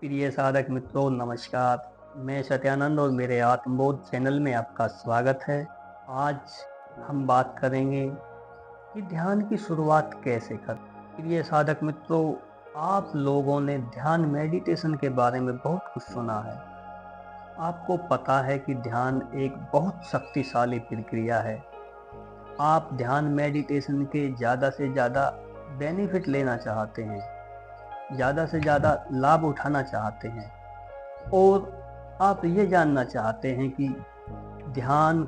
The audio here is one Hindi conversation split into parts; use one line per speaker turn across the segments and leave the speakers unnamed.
प्रिय साधक मित्रों नमस्कार। मैं सत्यानंद और मेरे आत्मबोध चैनल में आपका स्वागत है। आज हम बात करेंगे कि ध्यान की शुरुआत कैसे करें। प्रिय साधक मित्रों, आप लोगों ने ध्यान मेडिटेशन के बारे में बहुत कुछ सुना है। आपको पता है कि ध्यान एक बहुत शक्तिशाली प्रक्रिया है। आप ध्यान मेडिटेशन के ज़्यादा से ज़्यादा बेनिफिट लेना चाहते हैं, ज़्यादा से ज़्यादा लाभ उठाना चाहते हैं और आप ये जानना चाहते हैं कि ध्यान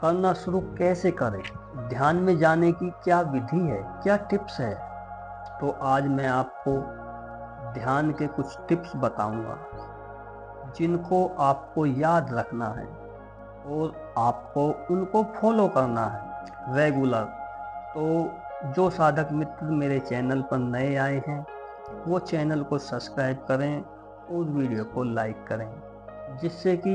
करना शुरू कैसे करें, ध्यान में जाने की क्या विधि है, क्या टिप्स है। तो आज मैं आपको ध्यान के कुछ टिप्स बताऊंगा जिनको आपको याद रखना है और आपको उनको फॉलो करना है रेगुलर। तो जो साधक मित्र मेरे चैनल पर नए आए हैं वो चैनल को सब्सक्राइब करें और वीडियो को लाइक करें, जिससे कि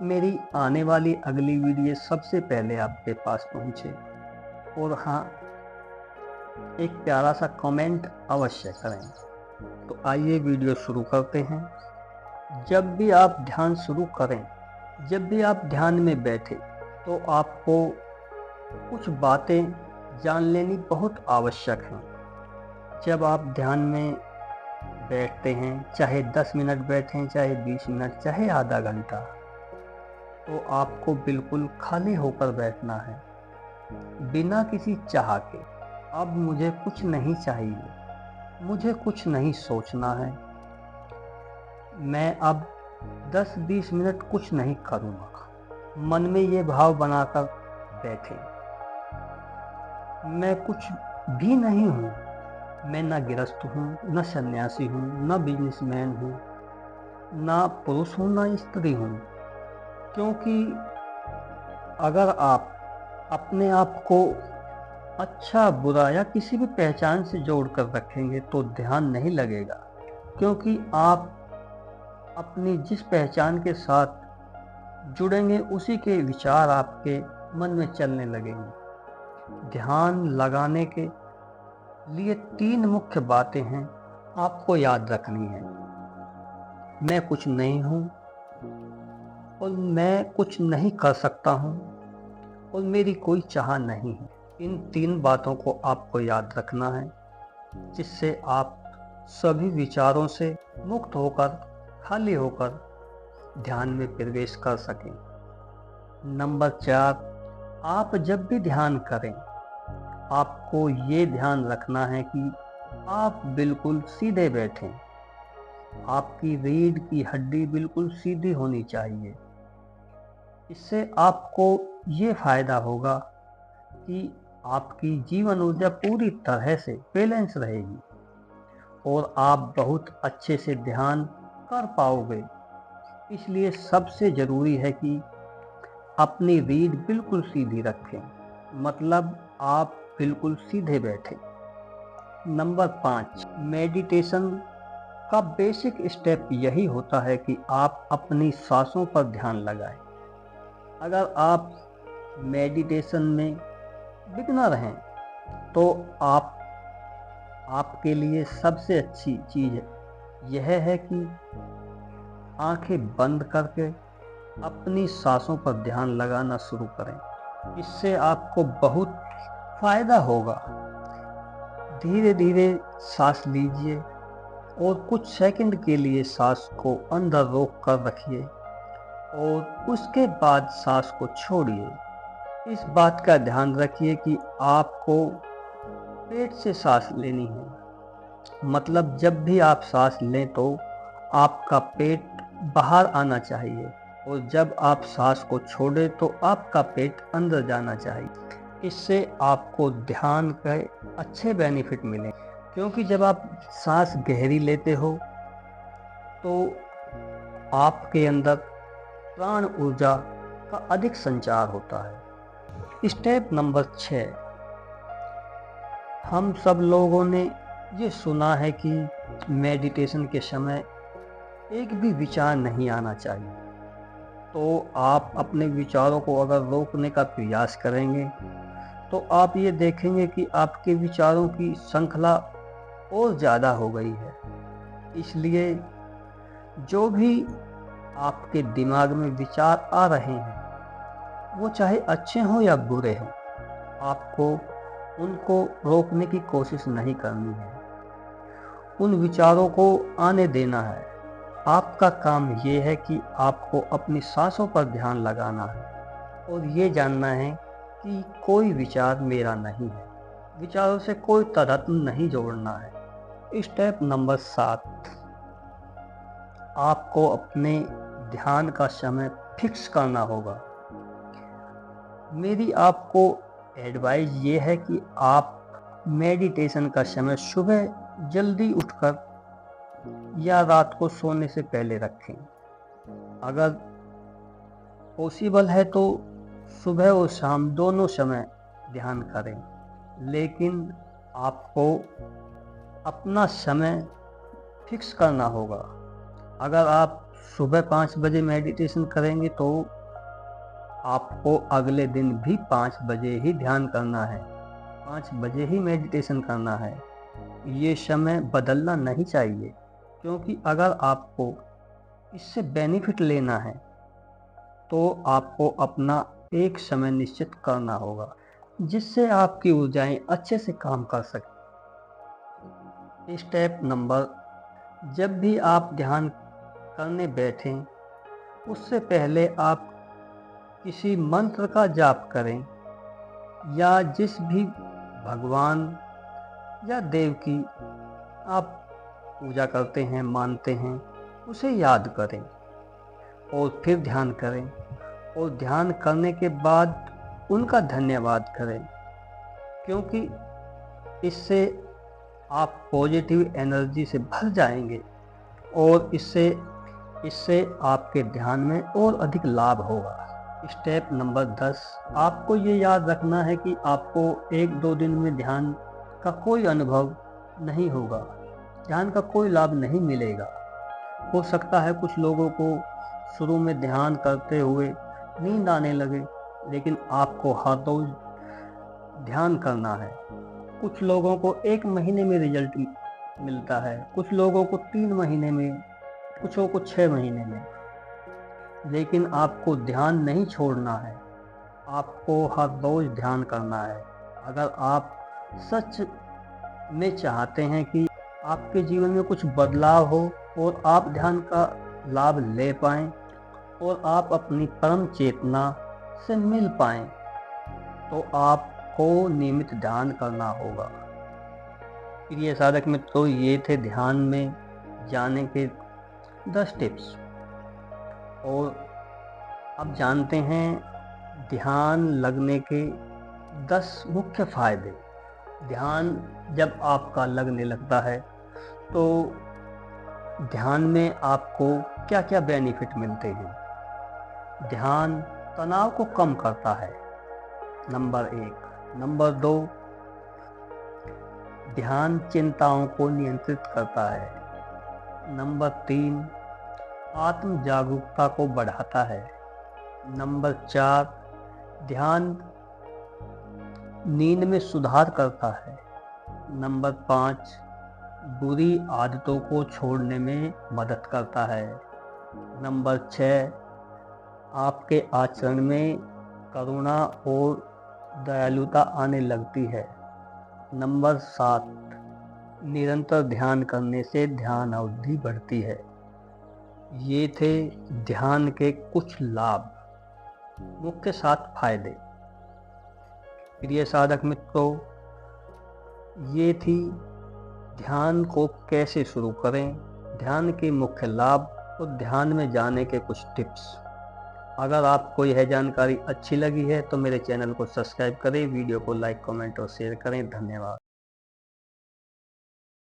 मेरी आने वाली अगली वीडियो सबसे पहले आपके पास पहुंचे। और हाँ, एक प्यारा सा कमेंट अवश्य करें। तो आइए वीडियो शुरू करते हैं। जब भी आप ध्यान शुरू करें, जब भी आप ध्यान में बैठे, तो आपको कुछ बातें जान लेनी बहुत आवश्यक हैं। जब आप ध्यान में बैठते हैं, चाहे 10 मिनट बैठें, चाहे 20 मिनट, चाहे आधा घंटा, तो आपको बिल्कुल खाली होकर बैठना है, बिना किसी चाह के। अब मुझे कुछ नहीं चाहिए, मुझे कुछ नहीं सोचना है, मैं अब 10-20 मिनट कुछ नहीं करूँगा। मन में ये भाव बनाकर बैठे, मैं कुछ भी नहीं हूँ। मैं न गृहस्थ हूँ, न सन्यासी हूँ, न बिजनेसमैन हूँ, ना पुरुष हूँ, ना स्त्री हूँ। क्योंकि अगर आप अपने आप को अच्छा बुरा या किसी भी पहचान से जोड़कर रखेंगे तो ध्यान नहीं लगेगा। क्योंकि आप अपनी जिस पहचान के साथ जुड़ेंगे उसी के विचार आपके मन में चलने लगेंगे। ध्यान लगाने के लिए 3 मुख्य बातें हैं, आपको याद रखनी है। मैं कुछ नहीं हूँ और मैं कुछ नहीं कर सकता हूँ और मेरी कोई चाह नहीं है। इन 3 बातों को आपको याद रखना है, जिससे आप सभी विचारों से मुक्त होकर, खाली होकर ध्यान में प्रवेश कर सकें। नंबर 4, आप जब भी ध्यान करें, आपको ये ध्यान रखना है कि आप बिल्कुल सीधे बैठें। आपकी रीढ़ की हड्डी बिल्कुल सीधी होनी चाहिए। इससे आपको ये फायदा होगा कि आपकी जीवन ऊर्जा पूरी तरह से बैलेंस रहेगी और आप बहुत अच्छे से ध्यान कर पाओगे। इसलिए सबसे ज़रूरी है कि अपनी रीढ़ बिल्कुल सीधी रखें, मतलब आप बिल्कुल सीधे बैठें। नंबर 5, मेडिटेशन का बेसिक स्टेप यही होता है कि आप अपनी सांसों पर ध्यान लगाएं। अगर आप मेडिटेशन में बिगिनर हैं तो आपके लिए सबसे अच्छी चीज़ यह है कि आंखें बंद करके अपनी सांसों पर ध्यान लगाना शुरू करें। इससे आपको बहुत फायदा होगा। धीरे धीरे सांस लीजिए और कुछ सेकंड के लिए सांस को अंदर रोक कर रखिए और उसके बाद सांस को छोड़िए। इस बात का ध्यान रखिए कि आपको पेट से सांस लेनी है, मतलब जब भी आप सांस लें तो आपका पेट बाहर आना चाहिए और जब आप सांस को छोड़ें तो आपका पेट अंदर जाना चाहिए। इससे आपको ध्यान के अच्छे बेनिफिट मिलें, क्योंकि जब आप सांस गहरी लेते हो तो आपके अंदर प्राण ऊर्जा का अधिक संचार होता है। स्टेप नंबर 6, हम सब लोगों ने ये सुना है कि मेडिटेशन के समय एक भी विचार नहीं आना चाहिए। तो आप अपने विचारों को अगर रोकने का प्रयास करेंगे तो आप ये देखेंगे कि आपके विचारों की श्रृंखला और ज़्यादा हो गई है। इसलिए जो भी आपके दिमाग में विचार आ रहे हैं, वो चाहे अच्छे हों या बुरे हों, आपको उनको रोकने की कोशिश नहीं करनी है। उन विचारों को आने देना है। आपका काम ये है कि आपको अपनी सांसों पर ध्यान लगाना है और ये जानना है कि कोई विचार मेरा नहीं है। विचारों से कोई तादात्म्य नहीं जोड़ना है। स्टेप नंबर 7, आपको अपने ध्यान का समय फिक्स करना होगा। मेरी आपको एडवाइस ये है कि आप मेडिटेशन का समय सुबह जल्दी उठकर या रात को सोने से पहले रखें। अगर पॉसिबल है तो सुबह और शाम दोनों समय ध्यान करें, लेकिन आपको अपना समय फिक्स करना होगा। अगर आप सुबह 5 बजे मेडिटेशन करेंगे तो आपको अगले दिन भी 5 बजे ही ध्यान करना है, 5 बजे ही मेडिटेशन करना है। ये समय बदलना नहीं चाहिए, क्योंकि अगर आपको इससे बेनिफिट लेना है तो आपको अपना एक समय निश्चित करना होगा, जिससे आपकी ऊर्जाएं अच्छे से काम कर सकें। स्टेप नंबर, जब भी आप ध्यान करने बैठें, उससे पहले आप किसी मंत्र का जाप करें या जिस भी भगवान या देव की आप पूजा करते हैं, मानते हैं, उसे याद करें और फिर ध्यान करें। और ध्यान करने के बाद उनका धन्यवाद करें, क्योंकि इससे आप पॉजिटिव एनर्जी से भर जाएंगे और इससे आपके ध्यान में और अधिक लाभ होगा। स्टेप नंबर 10, आपको ये याद रखना है कि आपको 1-2 दिन में ध्यान का कोई अनुभव नहीं होगा, ध्यान का कोई लाभ नहीं मिलेगा। हो सकता है कुछ लोगों को शुरू में ध्यान करते हुए नींद आने लगे, लेकिन आपको हर रोज ध्यान करना है। कुछ लोगों को 1 महीने में रिजल्ट मिलता है, कुछ लोगों को 3 महीने में, कुछों को 6 महीने में। लेकिन आपको ध्यान नहीं छोड़ना है, आपको हर रोज ध्यान करना है। अगर आप सच में चाहते हैं कि आपके जीवन में कुछ बदलाव हो और आप ध्यान का लाभ ले पाएं और आप अपनी परम चेतना से मिल पाएं, तो आपको नियमित ध्यान करना होगा। प्रिय साधक मित्रों, ये थे ध्यान में जाने के 10 टिप्स। और अब जानते हैं ध्यान लगने के 10 मुख्य फायदे। ध्यान जब आपका लगने लगता है तो ध्यान में आपको क्या क्या बेनिफिट मिलते हैं। ध्यान तनाव को कम करता है, नंबर 1। नंबर 2, ध्यान चिंताओं को नियंत्रित करता है। नंबर 3, आत्म जागरूकता को बढ़ाता है। नंबर 4, ध्यान नींद में सुधार करता है। नंबर 5, बुरी आदतों को छोड़ने में मदद करता है। नंबर 6, आपके आचरण में करुणा और दयालुता आने लगती है। नंबर 7, निरंतर ध्यान करने से ध्यान अवधि बढ़ती है। ये थे ध्यान के कुछ लाभ, मुख्य 7 फायदे। प्रिय साधक मित्रों, ये थी ध्यान को कैसे शुरू करें, ध्यान के मुख्य लाभ और ध्यान में जाने के कुछ टिप्स। अगर आपको यह जानकारी अच्छी लगी है तो मेरे चैनल को सब्सक्राइब करें, वीडियो को लाइक, कमेंट और शेयर करें। धन्यवाद।